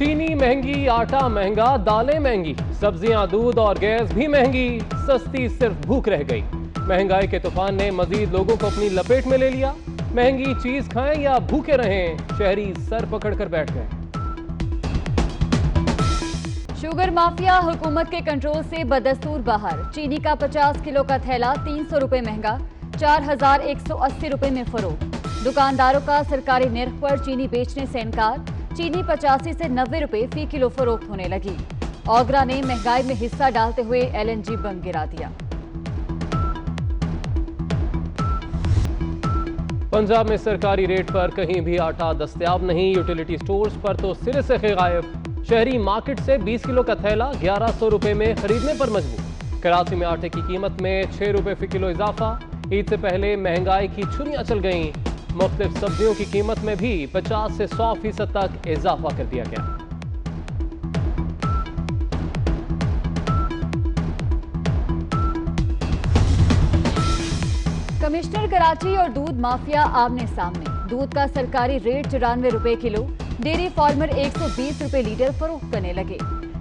चीनी महंगी, आटा महंगा, दालें महंगी, सब्जियां, दूध और गैस भी महंगी। सस्ती सिर्फ भूख रह गई। महंगाई के तूफान ने मजीद लोगों को अपनी लपेट में ले लिया। महंगी चीज खाएं या भूखे रहें, शहरी सर पकड़कर बैठ गए। शुगर माफिया हुकूमत के कंट्रोल से बदस्तूर बाहर। चीनी का 50 किलो का थैला 300 रुपए महंगा, 4180 रुपए में फरोख्त। दुकानदारों का सरकारी निर्ख पर चीनी बेचने से इनकार। चीनी 85 से 90 रुपए फी किलो फरोख्त होने लगी। ओगरा ने महंगाई में हिस्सा डालते हुए LNG बम गिरा दिया। पंजाब में सरकारी रेट पर कहीं भी आटा दस्तयाब नहीं। यूटिलिटी स्टोर्स पर तो सिरे से गायब। शहरी मार्केट से 20 किलो का थैला 1100 रुपए में खरीदने पर मजबूर। कराची में आटे की कीमत में 6 रुपए फी किलो इजाफा। ईद से पहले महंगाई की छुरियां चल गईं। मुख्तलिफ सब्जियों की कीमत में भी 50 से 100% तक इजाफा कर दिया गया। कमिश्नर कराची और दूध माफिया आमने सामने। दूध का सरकारी रेट 94 रुपए किलो, डेयरी फार्मर 120 रुपए लीटर फरोख्त करने लगे।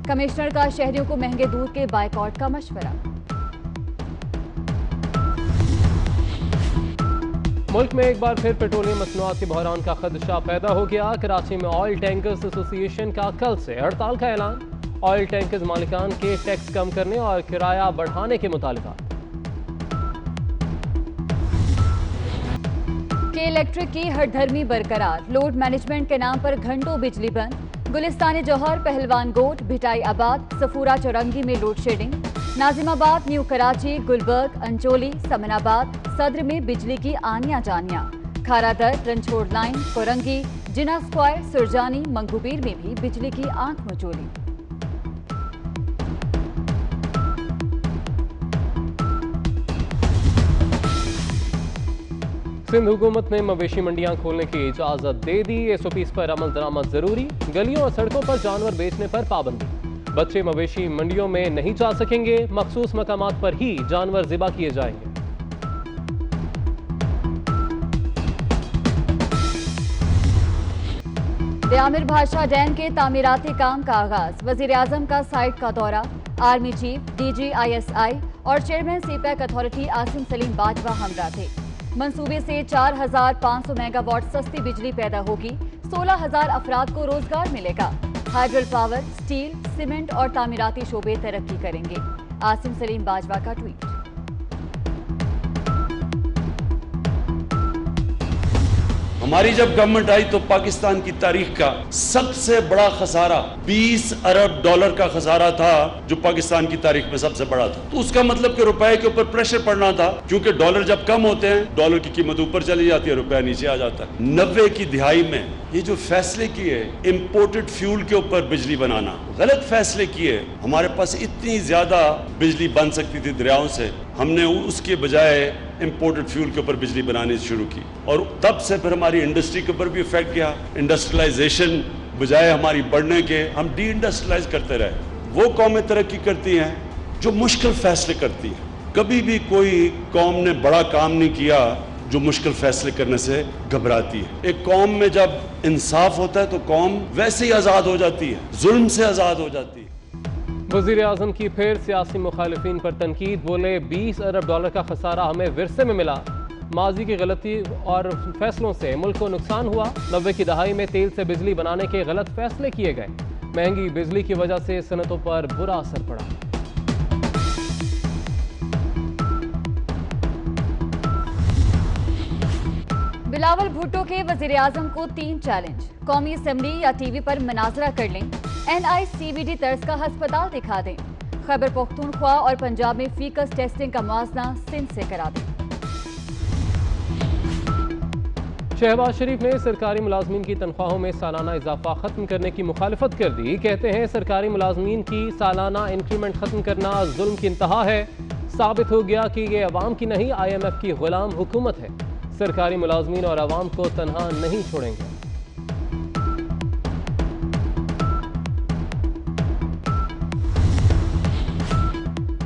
कमिश्नर का शहरियों को महंगे दूध के बायकॉट का मशवरा। मुल्क में एक बार फिर पेट्रोलियम मसनूआत के बहरान का खदशा पैदा हो गया। कराची में ऑयल टैंकर्स एसोसिएशन का कल से हड़ताल का ऐलान। ऑयल टैंकर्स मालिकान के टैक्स कम करने और किराया बढ़ाने के मुतालबात। के इलेक्ट्रिक की हरधर्मी बरकरार। लोड मैनेजमेंट के नाम पर घंटों बिजली बंद। गुलिस्तान जौहर, पहलवान गोट, भिटाई आबाद, सफूरा चौरंगी में load shedding. Nazimabad, new Karachi, Gulberg, Ancholi, Samanabad, Saddar में बिजली की आनिया जानिया। खारादर, रंछोड़ लाइन, कोरंगी, जिना स्क्वायर, सुरजानी, मंगूबीर में भी बिजली की आंख मचोली। सिंध हुकूमत ने मवेशी मंडियां खोलने की इजाजत दे दी। SOPs पर अमल दरामद जरूरी। गलियों और सड़कों पर जानवर बेचने पर पाबंदी। बच्चे मवेशी मंडियों में नहीं जा सकेंगे। मखसूस मकामात पर ही जानवर ज़िबा किए जाएंगे। आमिर भाषा डैम के तामीराती काम का आगाज। वजीर आजम का साइट का दौरा। आर्मी चीफ, DG ISI और chairman CPEC authority Asim Salim Bajwa हमरा थे। मंसूबे से 4500 मेगावाट सस्ती बिजली पैदा होगी। 16,000 अफराद को रोजगार मिलेगा। हाइड्रल पावर, स्टील, सीमेंट और तामीराती शोबे तरक्की करेंगे। आसिम सलीम बाजवा का ट्वीट। हमारी जब गवर्नमेंट आई तो पाकिस्तान की तारीख का सबसे बड़ा खसारा 20 अरब डॉलर का खसारा था, जो पाकिस्तान की तारीख में सबसे बड़ा था। तो उसका मतलब कि रुपए के ऊपर प्रेशर पड़ना था, क्योंकि डॉलर जब कम होते हैं डॉलर की कीमत ऊपर चली जाती है, रुपया नीचे आ जाता है। 90 की दिहाई में ये जो फैसले किए इंपोर्टेड फ्यूल के ऊपर बिजली बनाना, गलत फैसले किए। हमारे पास इतनी ज्यादा बिजली बन सकती थी दरियाओं से, हमने उसके बजाय इंपोर्टेड फ्यूल के ऊपर बिजली बनानी शुरू की। और तब से फिर हमारी इंडस्ट्री के ऊपर भी इफेक्ट गया। इंडस्ट्रियलाइजेशन बजाय हमारी बढ़ने के, हम डी इंडस्ट्रियलाइज करते रहे। वो कौमें तरक्की करती हैं जो मुश्किल फैसले करती हैं। कभी भी कोई कौम ने बड़ा काम नहीं किया जो मुश्किल फैसले करने से घबराती है। एक कौम में जब इंसाफ होता है तो कौम वैसे ही आजाद हो जाती है, जुल्म से आजाद हो जाती है। वज़ीर आज़म की फिर सियासी मुखालिफिन पर तनकीद। बोले 20 अरब डॉलर का खसारा हमें विरसे में मिला। माजी की गलती और फैसलों से मुल्क को नुकसान हुआ। 90 की दहाई में तेल से बिजली बनाने के गलत फैसले किए गए। महंगी बिजली की वजह से सनतों पर बुरा असर पड़ा। बिलावल भुट्टो के वजीर आजम को 3 चैलेंज। कौमी असम्बली या TV पर मनाजरा कर लें। NICVD तर्ज का अस्पताल दिखा दें। खैबर पख्तूनख्वा और पंजाब में फीकस टेस्टिंग का मुआजना सिंध से करा दें। शहबाज शरीफ ने सरकारी मुलाजमीन की तनख्वाहों में सालाना इजाफा खत्म करने की मुखालफत कर दी। कहते हैं सरकारी मुलाजमीन की सालाना इंक्रीमेंट खत्म करना जुल्म की इंतहा है। साबित हो गया कि ये अवाम की नहीं IMF की गुलाम हुकूमत है। सरकारी मुलाजमीन और अवाम को तनहा नहीं छोड़ेंगे।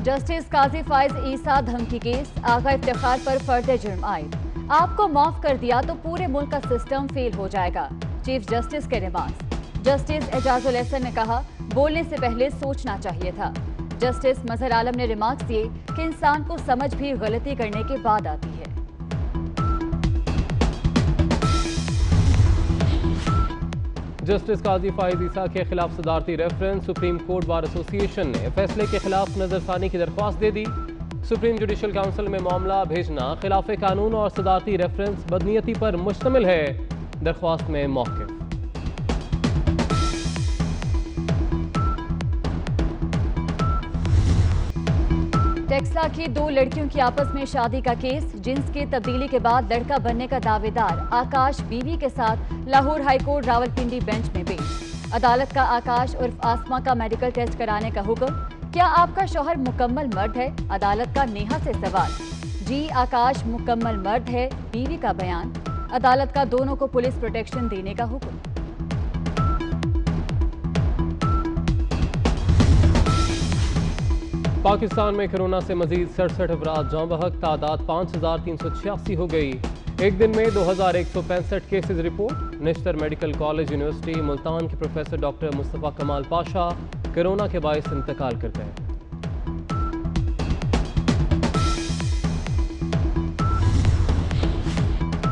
जस्टिस काजी फाइज ईसा धमकी केस। आगा इफ्तिखार पर फर्द जुर्म आयद। आपको माफ कर दिया तो पूरे मुल्क का सिस्टम फेल हो जाएगा। चीफ जस्टिस के रिमार्क्स। जस्टिस एजाजुल एहसन ने कहा, बोलने से पहले सोचना चाहिए था। जस्टिस मजहर आलम ने रिमार्क्स दिए कि इंसान को समझ भी गलती करने के बाद आती है। जस्टिस काजी फाइज ईसा के खिलाफ सदारती reference. Supreme court bar association ने फैसले के खिलाफ नजरसानी की दरख्वास्त दे दी। सुप्रीम जुडिशल काउंसिल में मामला भेजना खिलाफ कानून और सदारती रेफरेंस बदनीयती पर मुश्तमिल है। दरख्वास्त में मौक़िफ़। टेक्सला की 2 लड़कियों की आपस में शादी का केस। जिन्स की तब्दीली के बाद लड़का बनने का दावेदार आकाश बीवी के साथ लाहौर हाईकोर्ट रावलपिंडी बेंच में पेश। अदालत का आकाश उर्फ आसमा का मेडिकल टेस्ट कराने का हुक्म। क्या आपका शौहर मुकम्मल मर्द है? अदालत का नेहा से सवाल। जी आकाश मुकम्मल मर्द है, बीवी का बयान। अदालत का दोनों को पुलिस प्रोटेक्शन देने का हुक्म। पाकिस्तान में कोरोना से मजीद 67 अफराद जाँ बहक। तादाद 5386 हो गई। एक दिन में 2165 cases report. Nishtar medical college university Multan के प्रोफेसर डॉक्टर मुस्तफ़ा कमाल पाशा कोरोना के बायस इंतकाल कर गए।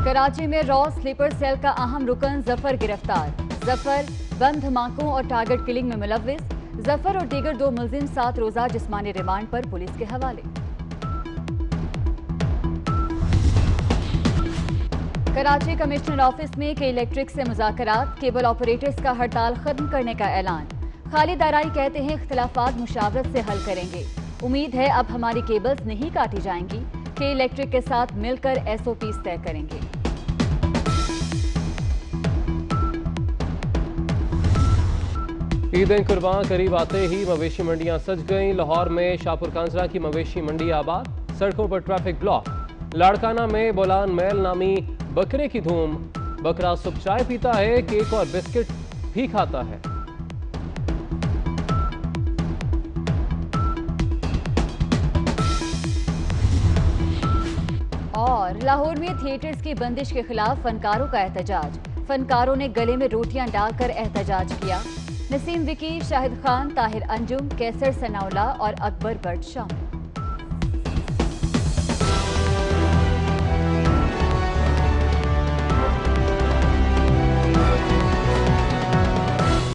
कराची में रॉ स्लीपर सेल का अहम रुकन जफर गिरफ्तार। जफर बम धमाकों और टारगेट किलिंग में मुलव्विस। जफर और दीगर 2 मुलजिम 7 रोजा जिस्मानी रिमांड पर पुलिस के हवाले। कराची कमिश्नर ऑफिस में के इलेक्ट्रिक से मुज़ाकरात। केबल ऑपरेटर्स का हड़ताल खत्म करने का ऐलान। खालिद दाराई कहते हैं इख्तिलाफात मुशावरत से हल करेंगे। उम्मीद है अब हमारी केबल्स नहीं काटी जाएंगी। के इलेक्ट्रिक के साथ मिलकर SOPs तय करेंगे। ईद कुर्बान करीब आते ही मवेशी मंडियां सज गईं। लाहौर में शाहपुर कांजरा की मवेशी मंडी आबाद। सड़कों पर ट्रैफिक ब्लॉक। लाड़काना में बोलान मैल नामी बकरे की धूम। बकरा सुबह चाय पीता है, केक और बिस्किट भी खाता है। और लाहौर में थिएटर्स की बंदिश के खिलाफ फनकारों का एहतजाज। फनकारों ने गले में रोटियां डालकर एहतजाज किया। नसीम विकी, शाहिद खान, ताहिर अंजुम, कैसर सनाउल्लाह और अकबर बट शामिल।